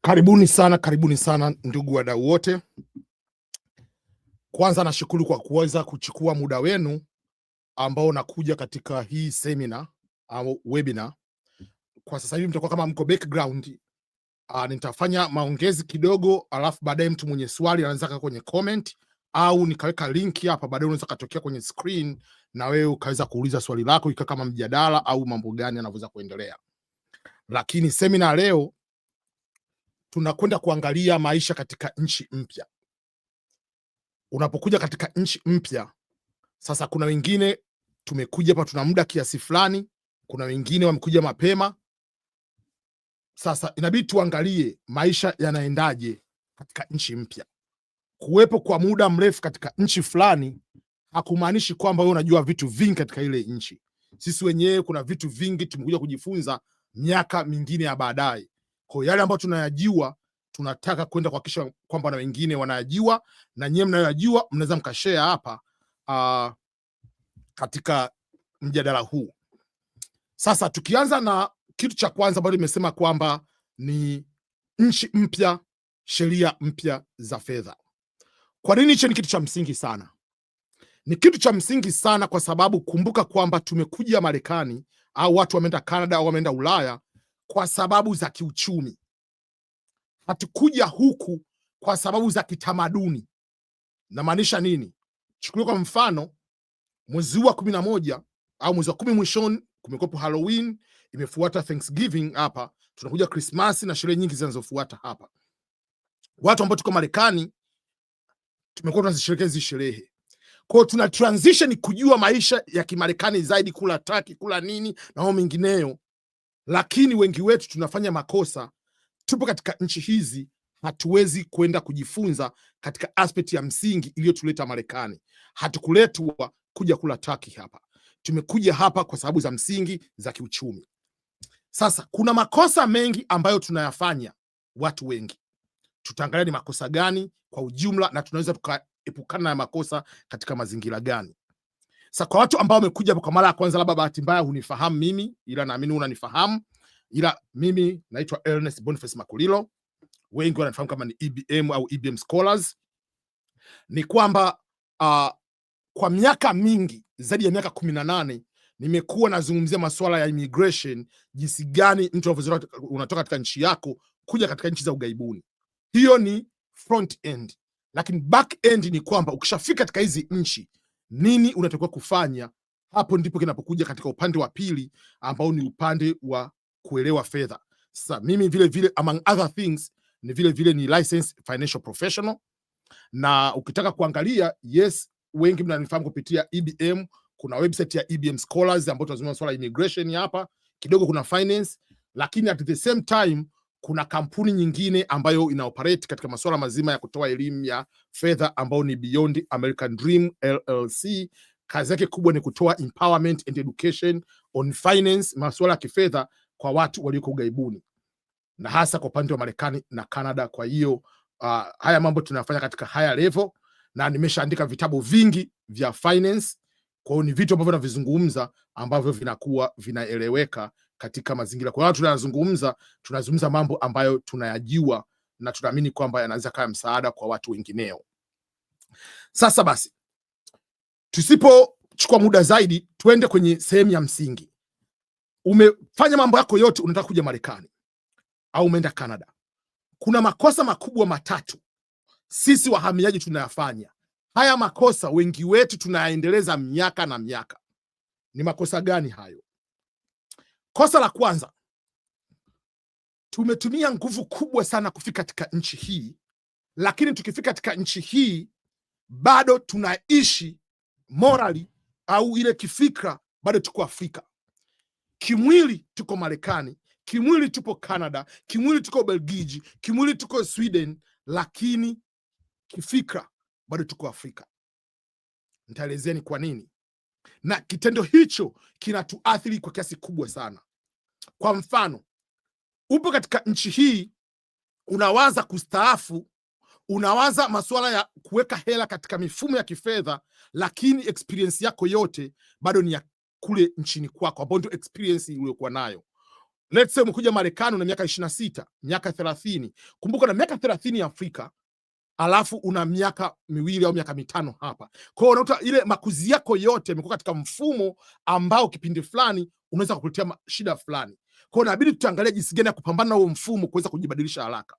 Karibuni sana ndugu wadau wote. Kwanza nashukuru kwa kuweza kuchukua muda wenu ambao unakuja katika hii seminar au webinar. Kwa sasa hivi mtakuwa kama mko background, nitafanya maongezi kidogo, alafu baadaye mtu mwenye swali anaweza kaa kwenye comment au nikaweka link hapa, baadaye unaweza katokea kwenye screen na wewe ukaweza kuuliza swali lako ikawa kama mjadala au mambo gani yanaweza kuendelea. Lakini seminar leo tunakwenda kuangalia maisha katika nchi mpya. Unapokuja katika nchi mpya, sasa kuna wengine tumekuja hapa tuna muda kiasi fulani, kuna wengine wamekuja mapema. Sasa inabidi tuangalie maisha yanaendaje katika nchi mpya. Kuwepo kwa muda mrefu katika nchi fulani hakumaanishi kwamba wewe unajua vitu vingi katika ile nchi. Sisi wenyewe kuna vitu vingi tumekuja kujifunza miaka mingine ya baadaye. Kwa yale ambayo tunayajua tunataka kwenda kuhakikisha kwamba na wengine wanayajua, na nyinyi mnayojua mnaweza mkashare hapa katika mjadala huu. Sasa tukianza na kitu cha kwanza ambacho nimesema kwamba ni nchi mpya, sheria mpya za fedha. Kwa nini hicho ni kitu cha msingi sana? Ni kitu cha msingi sana kwa sababu kumbuka kwamba tumekuja Marekani au watu wameenda Canada au wameenda Ulaya kwa sababu za kiuchumi. Hatukuja huku kwa sababu za kitamaduni. Namaanisha nini? Chukulia kwa mfano mwezi wa 11 au mwezi wa 10 mwishoni kumekuwa Halloween, imefuata Thanksgiving hapa, tunakuja Christmas na sherehe nyingi zinazofuata hapa. Watu ambao tuko Marekani tumekuwa tunazisherehekea hizo sherehe. Kwa hiyo tuna transition kujua maisha ya Kimarekani zaidi, kula turkey, kula nini na mambo mengineyo. Lakini wengi wetu tunafanya makosa. Tupo katika nchi hizi, hatuwezi kwenda kujifunza katika aspect ya msingi iliyotuleta Marekani. Hatukuletwa kuja kula turkey hapa. Tumekuja hapa kwa sababu za msingi za kiuchumi. Sasa kuna makosa mengi ambayo tunayafanya watu wengi. Tutaangalia ni makosa gani kwa ujumla na tunaweza tukaepukana na makosa katika mazingira gani. Sasa kwa watu ambao wamekuja kwa mara ya kwanza, labda bahati mbaya hunifahamu mimi, ila naamini unanifahamu. Ila mimi naitwa Ernest Boniface Makulilo. Wengi wananifahamu kama ni EBM au EBM Scholars. Ni kwamba kwa miaka mingi, zaidi ya miaka 18, nimekuwa nazungumzia masuala ya immigration, jinsi gani mtu unatoka katika nchi yako kuja katika nchi za ughaibuni. Hiyo ni front end. Lakini back end ni kwamba ukishafika katika hizi nchi, nini unatakiwa kufanya? Hapo ndipo kinapokuja katika upande wa pili ambao ni upande wa kuelewa fedha. Sasa mimi vile vile among other things ni vile vile ni licensed financial professional, na ukitaka kuangalia, yes, wengi mnanifahamu kupitia EBM. Kuna website ya EBM Scholars ambayo tunazungumza masuala ya immigration hapa, kidogo kuna finance, lakini at the same time kuna kampuni nyingine ambayo inaoperate katika masuala mazima ya kutoa elimu ya fedha ambao ni Beyond American Dream LLC. Kazi yake kubwa ni kutoa empowerment and education on finance, masuala ya kifedha kwa watu walioko ughaibuni, na hasa kwa upande wa Marekani na Canada. Kwa hiyo haya mambo tunafanya katika higher level, na nimeshaandika vitabu vingi vya finance. Kwa hiyo ni vitu ambavyo navizungumza ambavyo vinakuwa vinaeleweka katika mazingira. Kwa hiyo tunazungumza mambo ambayo tunayajua na tunaamini kwamba yanaweza kuwa msaada kwa watu wengineo. Sasa basi, tusipochukua muda zaidi, tuende kwenye sehemu ya msingi. Umefanya mambo yako yote, unataka kuja Marekani au umeenda Canada. Kuna makosa makubwa matatu sisi wahamiaji tunayafanya. Haya makosa wengi wetu tunayaendeleza miaka na miaka. Ni makosa gani hayo? Kosa la kwanza, tumetumia nguvu kubwa sana kufika katika nchi hii, lakini tukifika katika nchi hii bado tunaishi morally au ile kifikra bado tuko Afrika. Kimwili tuko Marekani, kimwili tupo Canada, kimwili tuko Ubelgiji, kimwili tuko Sweden, lakini kifikra bado tuko Afrika. Nitaelezea ni kwa nini, na kitendo hicho kinatuathiri kwa kiasi kubwa sana. Kwa mfano, upo katika nchi hii, unawaza kustaafu, unawaza masuala ya kuweka hela katika mifumo ya kifedha, lakini experience yako yote bado ni ya kule nchini kwako, ambayo ndio experience uliyokuwa nayo. let's say umekuja Marekani una miaka 26, miaka 30. Kumbuka na miaka 30 ya Afrika, alafu una miaka 2 au miaka 5 hapa. Kwa hiyo unakuta ile makuzi yako yote yamekuwa katika mfumo ambao kipindi fulani unaweza kukuletea shida fulani. Kwa hiyo inabidi tutaangalia jinsi gani ya kupambana na huo mfumo kuweza kujibadilisha haraka.